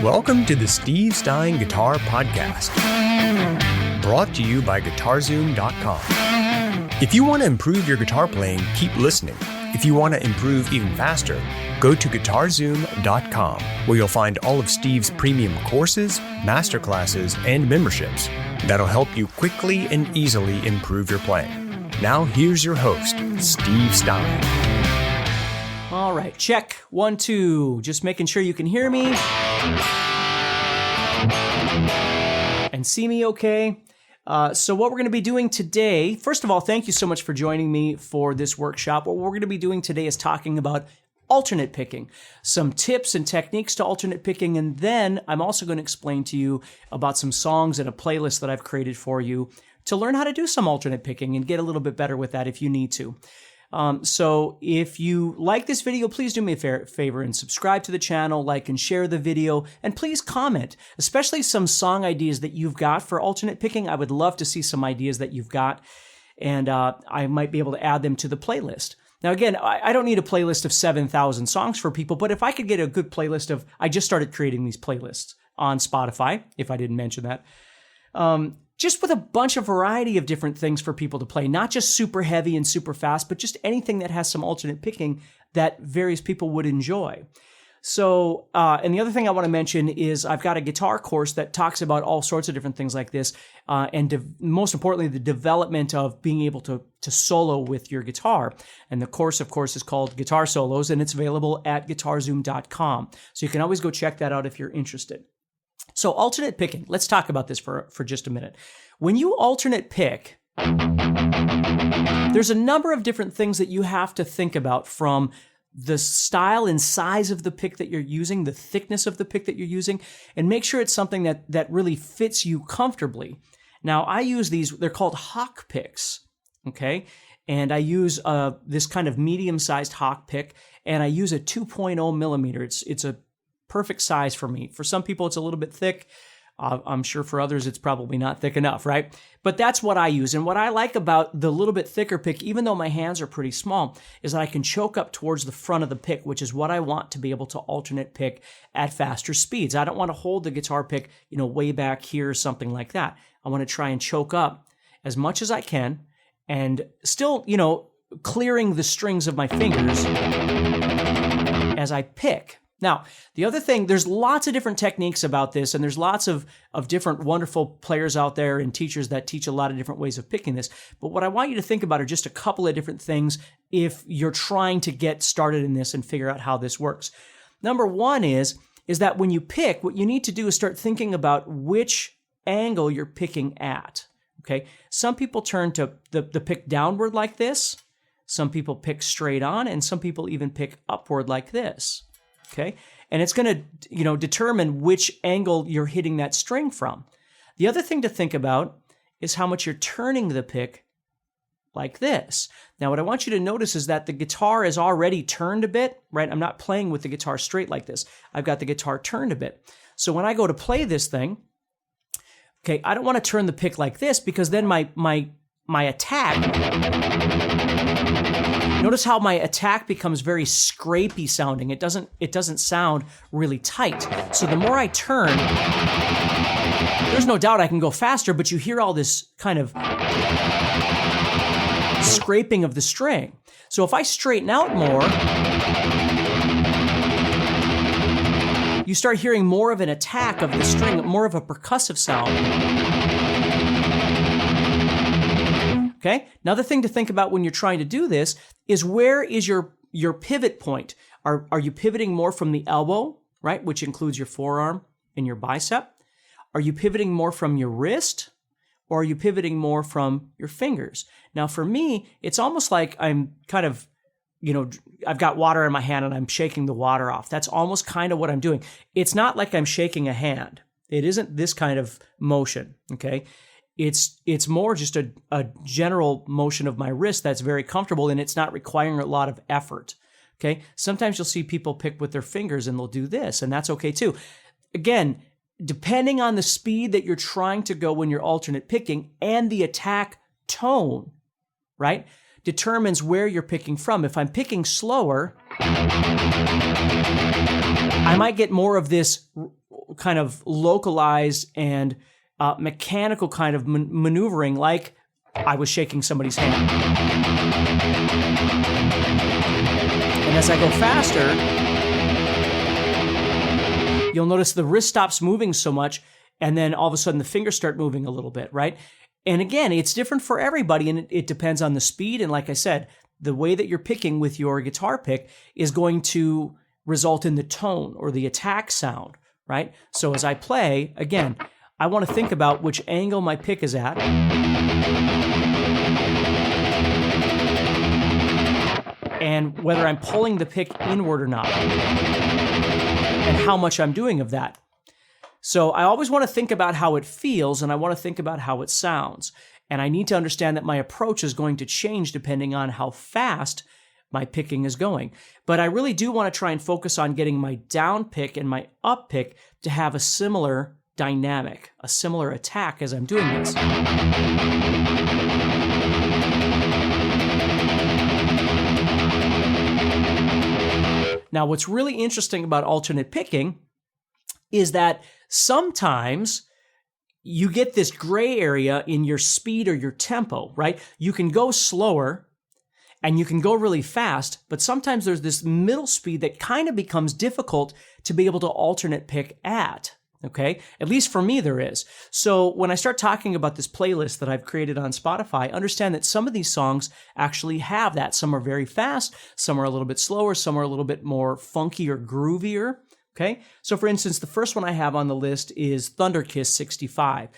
Welcome to the Steve Stine Guitar Podcast, brought to you by GuitarZoom.com. If you want to improve your guitar playing, keep listening. If you want to improve even faster, go to GuitarZoom.com, where you'll find all of Steve's premium courses, masterclasses, and memberships that'll help you quickly and easily improve your playing. Now here's your host, Steve Stine. All right, check. 1, 2. Just making sure you can hear me and see me okay. So what we're going to be doing today, first of all, thank you so much for joining me for this workshop. What we're going to be doing today is talking about alternate picking, some tips and techniques to alternate picking, and then I'm also going to explain to you about some songs and a playlist that I've created for you to learn how to do some alternate picking and get a little bit better with that if you need to. So if you like this video, please do me a favor and subscribe to the channel, like and share the video, and please comment, especially some song ideas that you've got for alternate picking. I would love to see some ideas that you've got, and I might be able to add them to the playlist. Now, again, I don't need a playlist of 7,000 songs for people, but if I could get a good playlist of, I just started creating these playlists on Spotify, if I didn't mention that, just with a bunch of variety of different things for people to play, not just super heavy and super fast, but just anything that has some alternate picking that various people would enjoy. So, and the other thing I want to mention is I've got a guitar course that talks about all sorts of different things like this, and most importantly, the development of being able to solo with your guitar. And the course, of course, is called Guitar Solos, and it's available at GuitarZoom.com. So you can always go check that out if you're interested. So alternate picking, let's talk about this for just a minute. When you alternate pick, there's a number of different things that you have to think about, from the style and size of the pick that you're using, the thickness of the pick that you're using, and make sure it's something that really fits you comfortably. Now, I use these, they're called Hawk picks, okay? And I use this kind of medium-sized Hawk pick, and I use a 2.0 millimeter. It's a perfect size for me. For some people, it's a little bit thick. I'm sure for others, it's probably not thick enough, right? But that's what I use. And what I like about the little bit thicker pick, even though my hands are pretty small, is that I can choke up towards the front of the pick, which is what I want to be able to alternate pick at faster speeds. I don't want to hold the guitar pick, way back here or something like that. I want to try and choke up as much as I can and still, clearing the strings of my fingers as I pick. Now, the other thing, there's lots of different techniques about this, and there's lots of different wonderful players out there and teachers that teach a lot of different ways of picking this. But what I want you to think about are just a couple of different things if you're trying to get started in this and figure out how this works. Number one is that when you pick, what you need to do is start thinking about which angle you're picking at, okay? Some people turn to the pick downward like this. Some people pick straight on, and some people even pick upward like this. Okay, and it's going to, determine which angle you're hitting that string from. The other thing to think about is how much you're turning the pick like this. Now, what I want you to notice is that the guitar is already turned a bit, right? I'm not playing with the guitar straight like this. I've got the guitar turned a bit. So when I go to play this thing, okay, I don't want to turn the pick like this, because then my attack, notice how my attack becomes very scrapey sounding. It doesn't sound really tight. So the more I turn, there's no doubt I can go faster, but you hear all this kind of scraping of the string. So if I straighten out more, you start hearing more of an attack of the string, more of a percussive sound. Okay. Another thing to think about when you're trying to do this is, where is your pivot point? Are you pivoting more from the elbow, right, which includes your forearm and your bicep? Are you pivoting more from your wrist, or are you pivoting more from your fingers? Now, for me, it's almost like I'm kind of, I've got water in my hand and I'm shaking the water off. That's almost kind of what I'm doing. It's not like I'm shaking a hand. It isn't this kind of motion, okay? It's more just a general motion of my wrist that's very comfortable, and it's not requiring a lot of effort, okay? Sometimes you'll see people pick with their fingers and they'll do this, and that's okay too. Again, depending on the speed that you're trying to go when you're alternate picking and the attack tone, right, determines where you're picking from. If I'm picking slower, I might get more of this kind of localized and mechanical kind of maneuvering, like I was shaking somebody's hand. And as I go faster, you'll notice the wrist stops moving so much, and then all of a sudden the fingers start moving a little bit, right? And again, it's different for everybody, and it depends on the speed. And like I said, the way that you're picking with your guitar pick is going to result in the tone or the attack sound, right? So as I play, again, I want to think about which angle my pick is at. And whether I'm pulling the pick inward or not. And how much I'm doing of that. So I always want to think about how it feels, and I want to think about how it sounds. And I need to understand that my approach is going to change depending on how fast my picking is going. But I really do want to try and focus on getting my down pick and my up pick to have a similar dynamic, a similar attack as I'm doing this. Now, what's really interesting about alternate picking is that sometimes you get this gray area in your speed or your tempo, right? You can go slower and you can go really fast, but sometimes there's this middle speed that kind of becomes difficult to be able to alternate pick at, okay? At least for me, there is. So when I start talking about this playlist that I've created on Spotify, understand that some of these songs actually have that. Some are very fast, some are a little bit slower, some are a little bit more funky or groovier, okay? So for instance, the first one I have on the list is Thunder Kiss 65.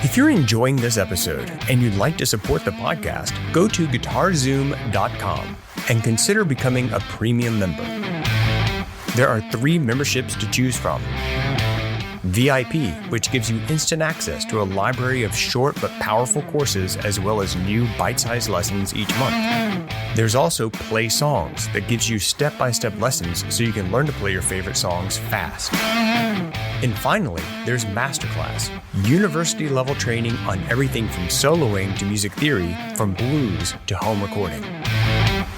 If you're enjoying this episode and you'd like to support the podcast, go to GuitarZoom.com and consider becoming a premium member. There are 3 memberships to choose from. VIP, which gives you instant access to a library of short but powerful courses as well as new bite-sized lessons each month. There's also Play Songs that gives you step-by-step lessons so you can learn to play your favorite songs fast. And finally, there's Masterclass, university-level training on everything from soloing to music theory, from blues to home recording.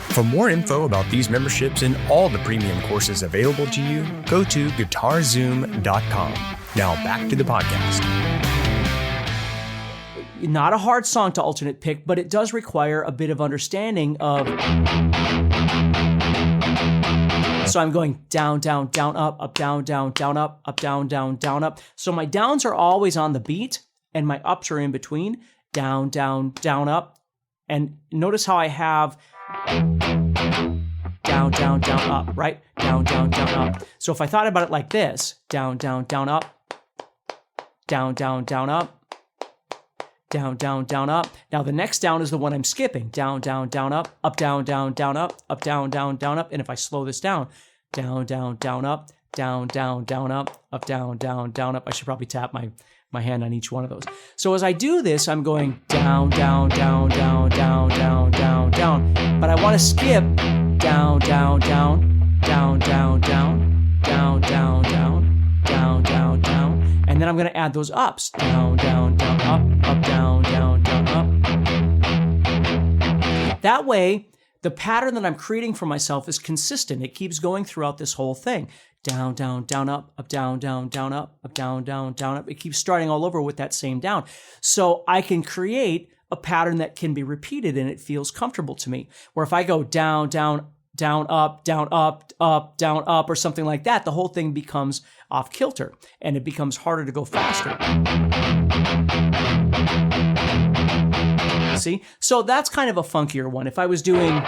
For more info about these memberships and all the premium courses available to you, go to GuitarZoom.com. Now back to the podcast. Not a hard song to alternate pick, but it does require a bit of understanding of... So I'm going down, down, down, up, down, down, up, down, down, up. So my downs are always on the beat, and my ups are in between. Down, down, down, up. And notice how I have... down, down, down, up, right? Down, down, down, up. So if I thought about it like this, down, down, down, up, down, down, down, up, down, down, down, up. Now the next down is the one I'm skipping. Down, down, down, up, down, down, down, up, down, down, down, up. And if I slow this down, down, down, down, up, down, down, down, up, down, down, down, up. I should probably tap my hand on each one of those. So as I do this, I'm going down, down, down, down, down, down, down, down. But I want to skip down, down, down, down, down, down, down, down, down, down, down, down. And then I'm going to add those ups. Down, down, down, up, down, down, down, up. That way, the pattern that I'm creating for myself is consistent. It keeps going throughout this whole thing. Down, down, down, up, down, down, down, up, down, down, down, up. It keeps starting all over with that same down. So I can create a pattern that can be repeated and it feels comfortable to me. Where if I go down, down, down, up, down, up, down, up, or something like that, the whole thing becomes off kilter and it becomes harder to go faster. See? So that's kind of a funkier one. If I was doing...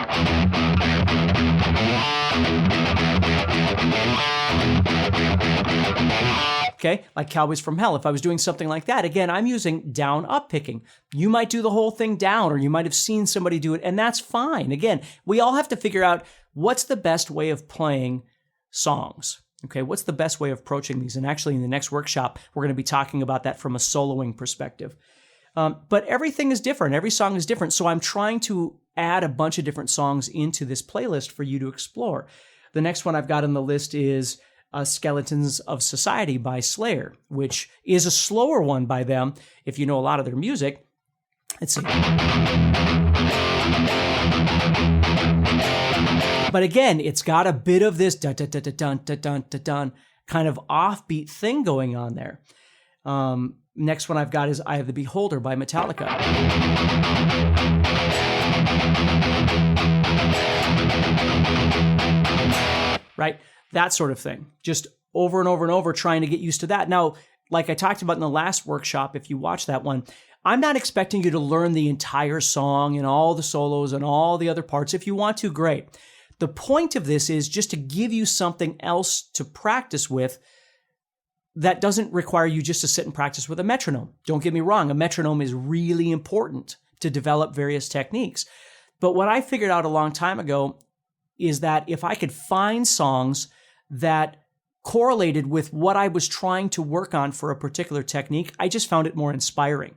Okay, like Cowboys from Hell. If I was doing something like that, again, I'm using down-up picking. You might do the whole thing down, or you might have seen somebody do it, and that's fine. Again, we all have to figure out what's the best way of playing songs. Okay, what's the best way of approaching these? And actually, in the next workshop, we're going to be talking about that from a soloing perspective. But everything is different. Every song is different. So I'm trying to add a bunch of different songs into this playlist for you to explore. The next one I've got on the list is Skeletons of Society by Slayer, which is a slower one by them if you know a lot of their music. Let's see. But again, it's got a bit of this dun dun dun dun dun dun dun dun dun kind of offbeat thing going on there. Next one I've got is Eye of the Beholder by Metallica. Right? That sort of thing. Just over and over and over trying to get used to that. Now, like I talked about in the last workshop, if you watch that one, I'm not expecting you to learn the entire song and all the solos and all the other parts. If you want to, great. The point of this is just to give you something else to practice with that doesn't require you just to sit and practice with a metronome. Don't get me wrong, a metronome is really important to develop various techniques. But what I figured out a long time ago is that if I could find songs that correlated with what I was trying to work on for a particular technique, I just found it more inspiring.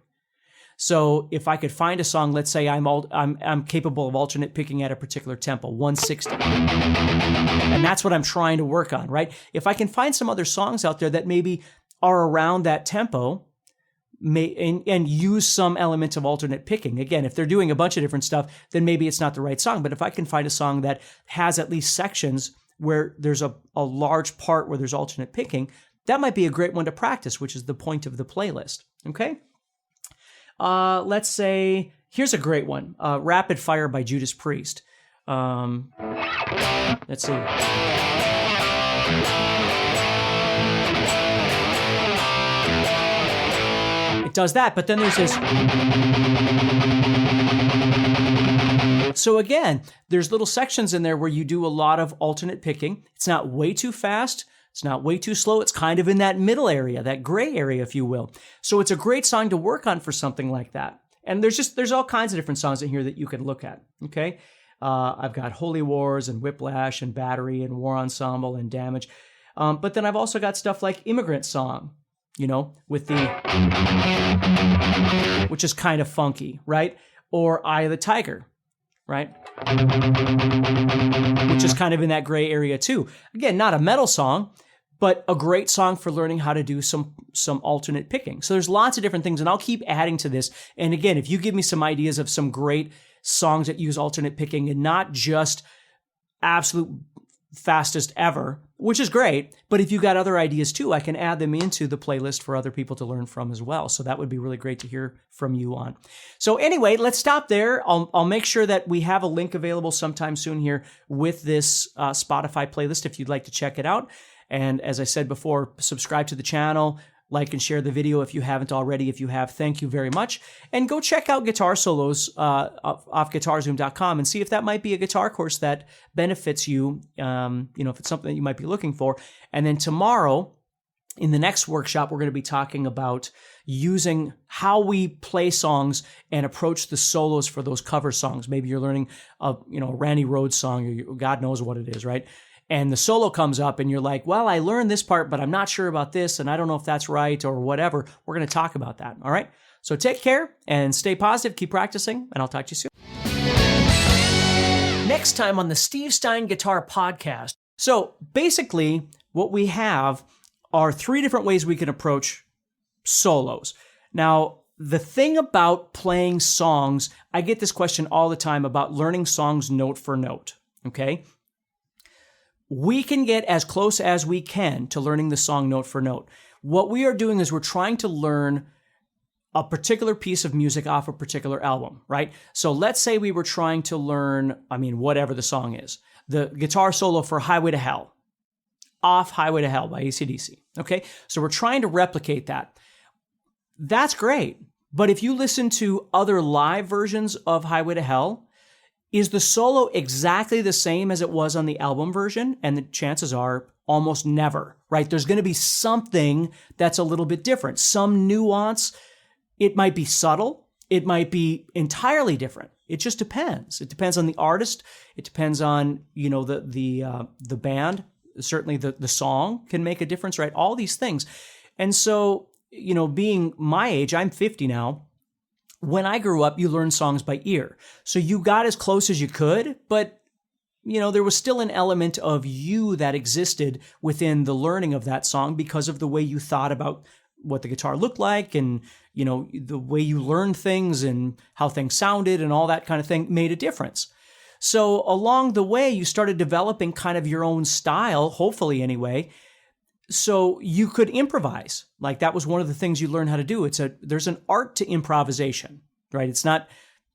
So if I could find a song, let's say I'm capable of alternate picking at a particular tempo, 160, and that's what I'm trying to work on, right? If I can find some other songs out there that maybe are around that tempo, and use some element of alternate picking. Again, if they're doing a bunch of different stuff, then maybe it's not the right song. But if I can find a song that has at least sections where there's a large part where there's alternate picking, that might be a great one to practice, which is the point of the playlist. Okay? Let's say, here's a great one, Rapid Fire by Judas Priest. Let's see. It does that, but then there's this. So again, there's little sections in there where you do a lot of alternate picking. It's not way too fast. It's not way too slow. It's kind of in that middle area, that gray area, if you will. So it's a great song to work on for something like that. And there's all kinds of different songs in here that you can look at. Okay. I've got Holy Wars and Whiplash and Battery and War Ensemble and Damage. But then I've also got stuff like Immigrant Song, with which is kind of funky, right? Or Eye of the Tiger, right? Which is kind of in that gray area too. Again, not a metal song, but a great song for learning how to do some alternate picking. So there's lots of different things, and I'll keep adding to this. And again, if you give me some ideas of some great songs that use alternate picking and not just absolute fastest ever, which is great, but if you got other ideas too, I can add them into the playlist for other people to learn from as well. So that would be really great to hear from you on. So anyway, let's stop there. I'll make sure that we have a link available sometime soon here with this Spotify playlist if you'd like to check it out. And as I said before, subscribe to the channel, like and share the video if you haven't already. If you have, thank you very much. And go check out guitar solos off GuitarZoom.com and see if that might be a guitar course that benefits you, if it's something that you might be looking for. And then tomorrow, in the next workshop, we're going to be talking about using how we play songs and approach the solos for those cover songs. Maybe you're learning a Randy Rhoads song, or God knows what it is, right? And the solo comes up and you're like, well, I learned this part, but I'm not sure about this, and I don't know if that's right or whatever. We're going to talk about that, all right? So take care and stay positive, keep practicing, and I'll talk to you soon. Next time on the Steve Stine Guitar Podcast. So basically, what we have are 3 different ways we can approach solos. Now, the thing about playing songs, I get this question all the time about learning songs note for note, okay? We can get as close as we can to learning the song note for note. What we are doing is we're trying to learn a particular piece of music off a particular album, right? So let's say we were trying to learn, whatever the song is, the guitar solo for Highway to Hell, off Highway to Hell by AC/DC, okay? So we're trying to replicate that. That's great. But if you listen to other live versions of Highway to Hell, is the solo exactly the same as it was on the album version? And the chances are almost never, right? There's going to be something that's a little bit different, some nuance. It might be subtle. It might be entirely different. It just depends. It depends on the artist. It depends on, the band. Certainly the song can make a difference, right? All these things. And so, being my age, I'm 50 now. When I grew up, you learned songs by ear. So you got as close as you could, but, there was still an element of you that existed within the learning of that song because of the way you thought about what the guitar looked like and, the way you learned things and how things sounded and all that kind of thing made a difference. So along the way, you started developing kind of your own style, hopefully anyway, so you could improvise. Like that was one of the things you learn how to do. There's an art to improvisation, right? It's not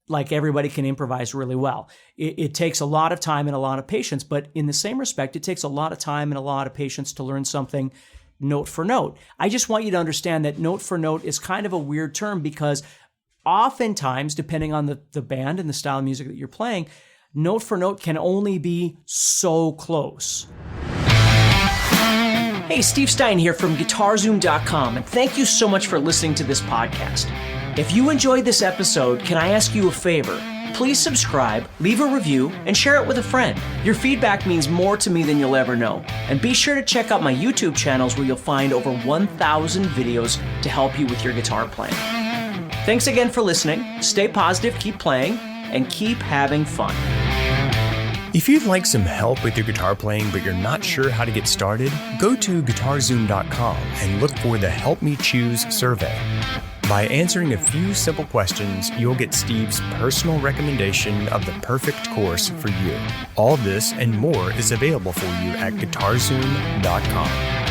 like everybody can improvise really well. It takes a lot of time and a lot of patience, but in the same respect, it takes a lot of time and a lot of patience to learn something note for note. I just want you to understand that note for note is kind of a weird term because oftentimes, depending on the band and the style of music that you're playing, note for note can only be so close. Hey, Steve Stine here from GuitarZoom.com, and thank you so much for listening to this podcast. If you enjoyed this episode, can I ask you a favor? Please subscribe, leave a review, and share it with a friend. Your feedback means more to me than you'll ever know. And be sure to check out my YouTube channels where you'll find over 1,000 videos to help you with your guitar playing. Thanks again for listening. Stay positive, keep playing, and keep having fun. If you'd like some help with your guitar playing but you're not sure how to get started, go to GuitarZoom.com and look for the Help Me Choose survey. By answering a few simple questions, you'll get Steve's personal recommendation of the perfect course for you. All this and more is available for you at GuitarZoom.com.